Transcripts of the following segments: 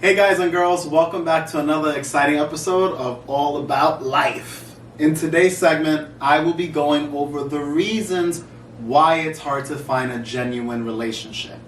Hey guys and girls, welcome back to another exciting episode of All About Life. In today's segment, I will be going over the reasons why it's hard to find a genuine relationship.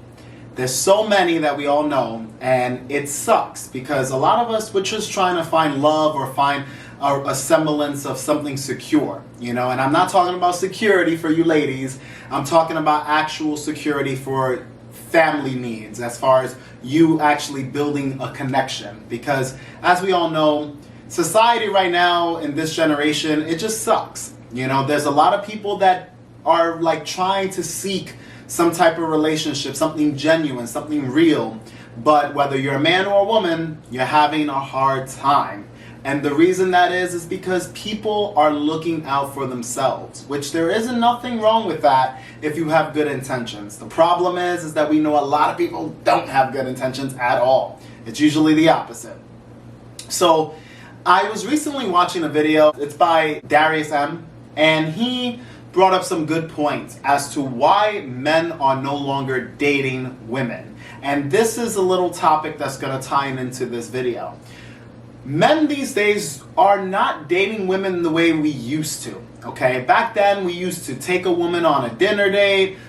There's so many that we all know, and it sucks because a lot of us, we're just trying to find love or find a semblance of something secure, and I'm not talking about security for you ladies. I'm talking about actual security for family needs, as far as you actually building a connection. Because as we all know, society right now in this generation, it just sucks. There's a lot of people that are like trying to seek some type of relationship, something genuine, something real. But whether you're a man or a woman, you're having a hard time. And the reason that is because people are looking out for themselves, which there isn't nothing wrong with that if you have good intentions. The problem is that we know a lot of people don't have good intentions at all. It's usually the opposite. So I was recently watching a video. It's by Darius M. And he brought up some good points as to why men are no longer dating women. And this is a little topic that's going to tie into this video. Men these days are not dating women the way we used to, okay? Back then, we used to take a woman on a dinner date,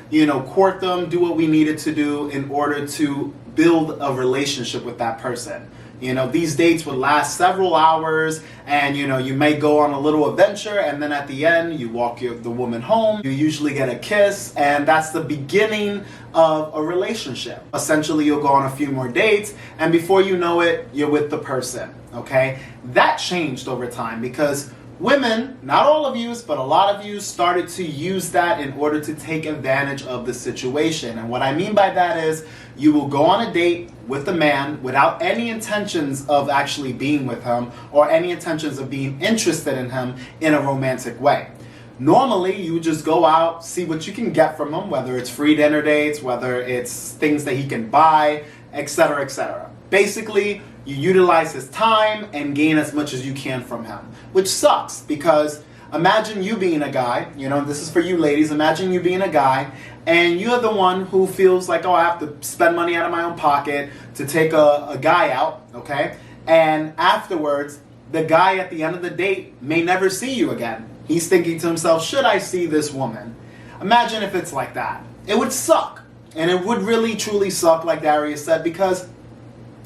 court them, do what we needed to do in order to build a relationship with that person. These dates would last several hours, and you may go on a little adventure, and then at the end you walk the woman home. You usually get a kiss, and that's the beginning of a relationship. Essentially, you'll go on a few more dates, and before you know it, you're with the person. Okay, that changed over time because women, not all of you, but a lot of you started to use that in order to take advantage of the situation. And what I mean by that is you will go on a date with a man without any intentions of actually being with him or any intentions of being interested in him in a romantic way. Normally, you would just go out, see what you can get from him, whether it's free dinner dates, whether it's things that he can buy, etc., etc. Basically, you utilize his time and gain as much as you can from him, which sucks because imagine you being a guy, this is for you ladies, imagine you being a guy and you're the one who feels like, oh, I have to spend money out of my own pocket to take a guy out, okay? And afterwards, the guy at the end of the date may never see you again. He's thinking to himself, should I see this woman? Imagine if it's like that. It would suck. And it would really, truly suck, like Darius said, because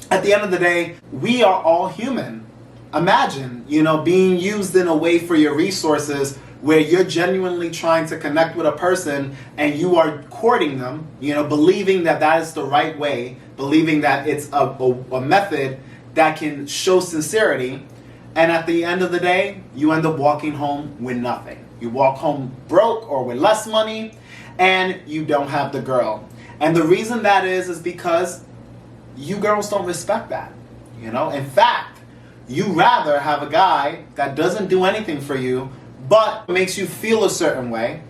at the end of the day, we are all human. Imagine, being used in a way for your resources where you're genuinely trying to connect with a person and you are courting them, believing that that is the right way, believing that it's a method that can show sincerity. And at the end of the day, you end up walking home with nothing. You walk home broke or with less money and you don't have the girl. And the reason that is because you girls don't respect that, In fact, you rather have a guy that doesn't do anything for you, but makes you feel a certain way.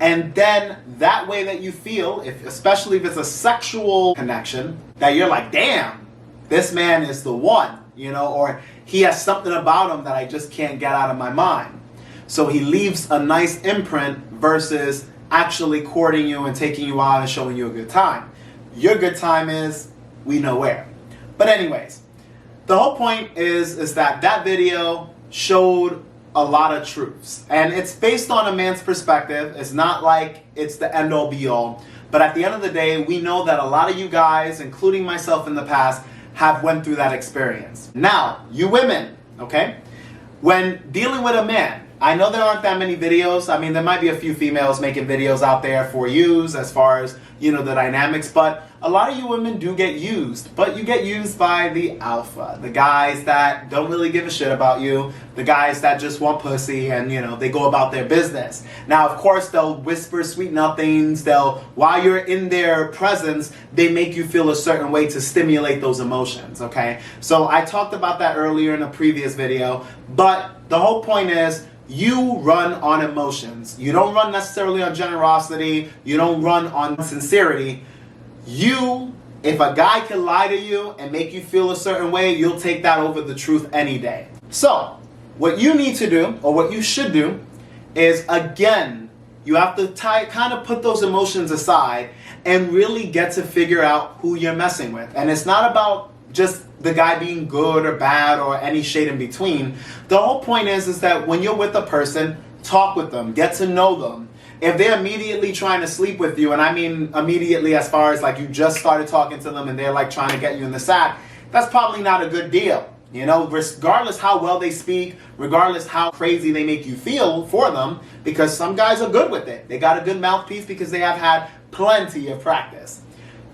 And then that way that you feel, especially if it's a sexual connection, that you're like, damn, this man is the one, or he has something about him that I just can't get out of my mind. So he leaves a nice imprint versus actually courting you and taking you out and showing you a good time. Your good time is we know where. But anyways, the whole point is that video showed a lot of truths. And it's based on a man's perspective. It's not like it's the end all be all. But at the end of the day, we know that a lot of you guys, including myself in the past, have went through that experience. Now, you women, okay? When dealing with a man, I know there aren't that many videos. I mean, there might be a few females making videos out there for use as far as, the dynamics, but a lot of you women do get used, but you get used by the alpha, the guys that don't really give a shit about you, the guys that just want pussy and, they go about their business. Now, of course, they'll whisper sweet nothings. While you're in their presence, they make you feel a certain way to stimulate those emotions, okay? So I talked about that earlier in a previous video, but the whole point is, you run on emotions. You don't run necessarily on generosity. You don't run on sincerity. If a guy can lie to you and make you feel a certain way, you'll take that over the truth any day. So, what you need to do, or what you should do, is again, you have to kind of put those emotions aside and really get to figure out who you're messing with. And it's not about just the guy being good or bad or any shade in between. The whole point is that when you're with a person, talk with them, get to know them. If they're immediately trying to sleep with you, and I mean immediately as far as like you just started talking to them and they're like trying to get you in the sack, that's probably not a good deal. You know, regardless how well they speak, regardless how crazy they make you feel for them, because some guys are good with it. They got a good mouthpiece because they have had plenty of practice.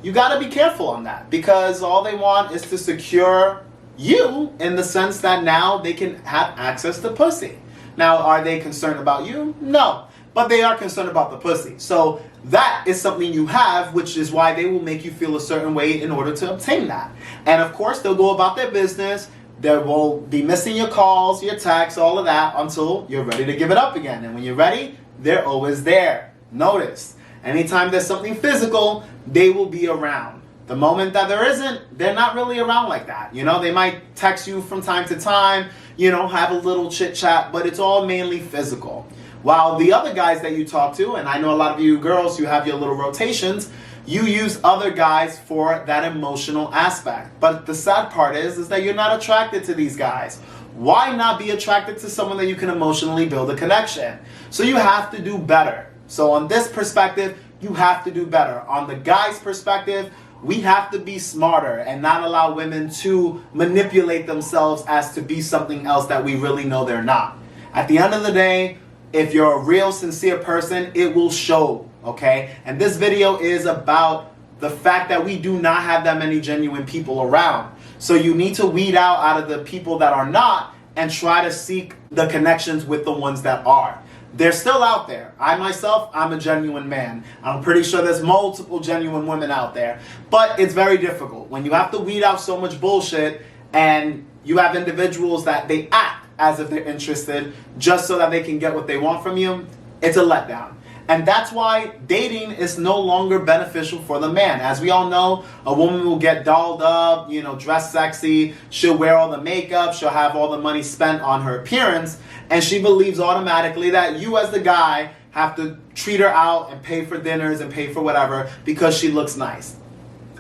You got to be careful on that, because all they want is to secure you in the sense that now they can have access to pussy. Now, are they concerned about you? No. But they are concerned about the pussy. So that is something you have, which is why they will make you feel a certain way in order to obtain that. And of course, they'll go about their business. They will be missing your calls, your texts, all of that until you're ready to give it up again. And when you're ready, they're always there. Notice, anytime there's something physical, they will be around. The moment that there isn't, they're not really around like that. You know, they might text you from time to time, you know, have a little chit chat, but it's all mainly physical. While the other guys that you talk to, and I know a lot of you girls, you have your little rotations, you use other guys for that emotional aspect. But the sad part is that you're not attracted to these guys. Why not be attracted to someone that you can emotionally build a connection? So you have to do better. So on this perspective, you have to do better. On the guy's perspective, we have to be smarter and not allow women to manipulate themselves as to be something else that we really know they're not. At the end of the day, if you're a real, sincere person, it will show, okay? And this video is about the fact that we do not have that many genuine people around. So you need to weed out of the people that are not and try to seek the connections with the ones that are. They're still out there. I myself, I'm a genuine man. I'm pretty sure there's multiple genuine women out there. But it's very difficult. When you have to weed out so much bullshit and you have individuals that they act as if they're interested just so that they can get what they want from you, it's a letdown. And that's why dating is no longer beneficial for the man. As we all know, a woman will get dolled up, you know, dressed sexy, she'll wear all the makeup, she'll have all the money spent on her appearance, and she believes automatically that you as the guy have to treat her out and pay for dinners and pay for whatever because she looks nice.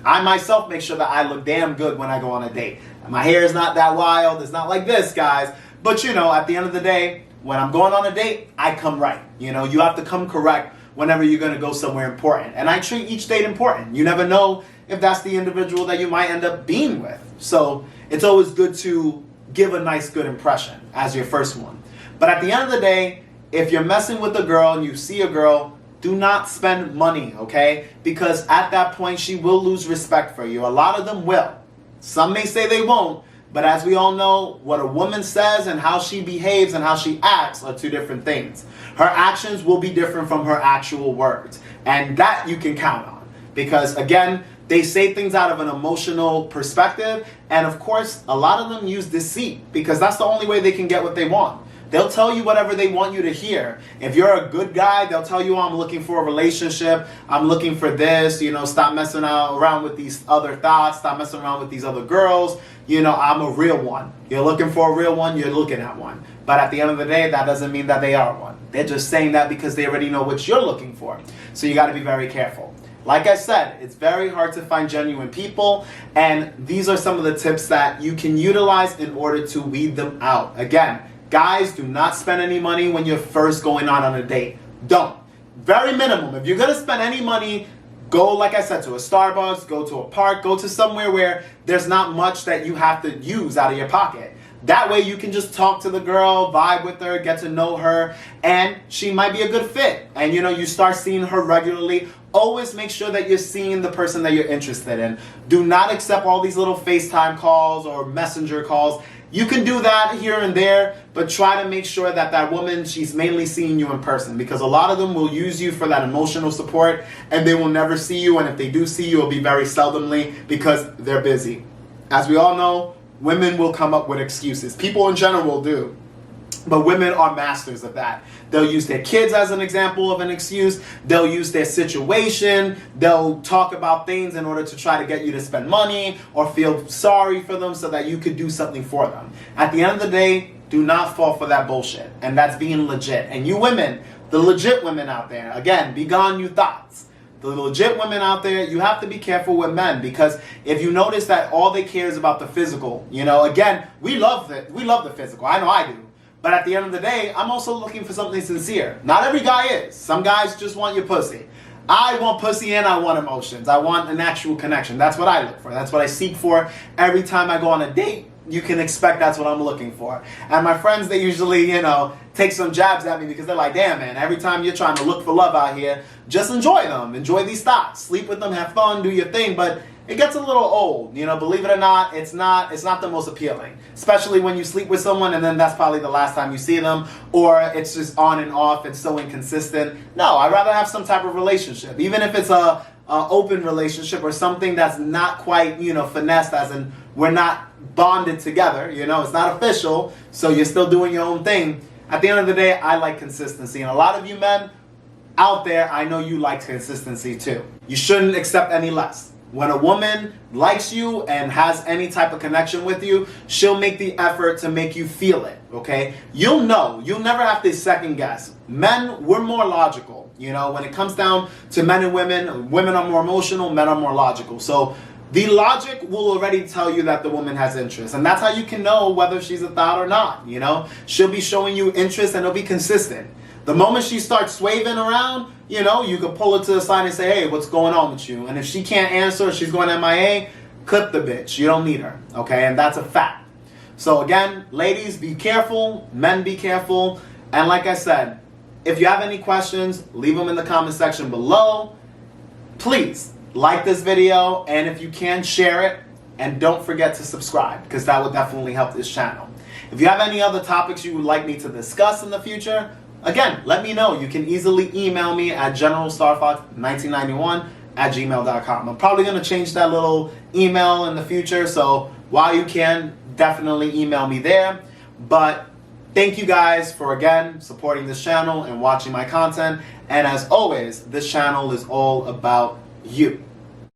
I myself make sure that I look damn good when I go on a date. My hair is not that wild, it's not like this, guys. But you know, at the end of the day, when I'm going on a date, I come right. You know, you have to come correct whenever you're going to go somewhere important. And I treat each date important. You never know if that's the individual that you might end up being with. So it's always good to give a nice, good impression as your first one. But at the end of the day, if you're messing with a girl and you see a girl, do not spend money, okay? Because at that point, she will lose respect for you. A lot of them will. Some may say they won't. But as we all know, what a woman says and how she behaves and how she acts are two different things. Her actions will be different from her actual words. And that you can count on. Because again, they say things out of an emotional perspective. And of course, a lot of them use deceit because that's the only way they can get what they want. They'll tell you whatever they want you to hear. If you're a good guy, they'll tell you, I'm looking for a relationship. I'm looking for this. You know, stop messing around with these other thoughts. Stop messing around with these other girls. You know, I'm a real one. You're looking for a real one. You're looking at one. But at the end of the day, that doesn't mean that they are one. They're just saying that because they already know what you're looking for. So you got to be very careful. Like I said, it's very hard to find genuine people. And these are some of the tips that you can utilize in order to weed them out. Again, guys, do not spend any money when you're first going on a date. Don't. Very minimum. If you're going to spend any money, go, like I said, to a Starbucks, go to a park, go to somewhere where there's not much that you have to use out of your pocket. That way you can just talk to the girl, vibe with her, get to know her, and she might be a good fit. And you know, you start seeing her regularly. Always make sure that you're seeing the person that you're interested in. Do not accept all these little FaceTime calls or messenger calls. You can do that here and there, but try to make sure that that woman, she's mainly seeing you in person, because a lot of them will use you for that emotional support and they will never see you. And if they do see you, it'll be very seldomly because they're busy. As we all know, women will come up with excuses. People in general do. But women are masters of that. They'll use their kids as an example of an excuse. They'll use their situation. They'll talk about things in order to try to get you to spend money or feel sorry for them so that you could do something for them. At the end of the day, do not fall for that bullshit. And that's being legit. And you women, the legit women out there, again, be gone you thoughts. the legit women out there, you have to be careful with men, because if you notice that all they care is about the physical, again, we love the physical. I know I do. But at the end of the day, I'm also looking for something sincere. Not every guy is. Some guys just want your pussy. I want pussy and I want emotions. I want an actual connection. That's what I look for. That's what I seek for every time I go on a date. You can expect that's what I'm looking for. And my friends, they usually, take some jabs at me because they're like, damn, man, every time you're trying to look for love out here, just enjoy them. Enjoy these thoughts. Sleep with them, have fun, do your thing. But it gets a little old, believe it or not, it's not the most appealing. Especially when you sleep with someone and then that's probably the last time you see them, or it's just on and off, it's so inconsistent. No, I'd rather have some type of relationship. Even if it's a open relationship or something that's not quite, finessed, as in we're not bonded together, it's not official, so you're still doing your own thing. At the end of the day, I like consistency. And a lot of you men out there, I know you like consistency too. You shouldn't accept any less. When a woman likes you and has any type of connection with you, she'll make the effort to make you feel it, okay? You'll know. You'll never have to second guess. Men, we're more logical. When it comes down to men and women are more emotional, men are more logical. So the logic will already tell you that the woman has interest. And that's how you can know whether she's a thought or not, She'll be showing you interest and it'll be consistent. The moment she starts swaying around, you can pull her to the side and say, hey, what's going on with you? And if she can't answer, she's going MIA, clip the bitch. You don't need her, okay? And that's a fact. So again, ladies, be careful. Men, be careful. And like I said, if you have any questions, leave them in the comment section below. Please like this video, and if you can, share it. And don't forget to subscribe, because that would definitely help this channel. If you have any other topics you would like me to discuss in the future, again, let me know. You can easily email me at generalstarfox1991@gmail.com. I'm probably going to change that little email in the future, so while you can, definitely email me there. But thank you guys for, again, supporting this channel and watching my content. And as always, this channel is all about you.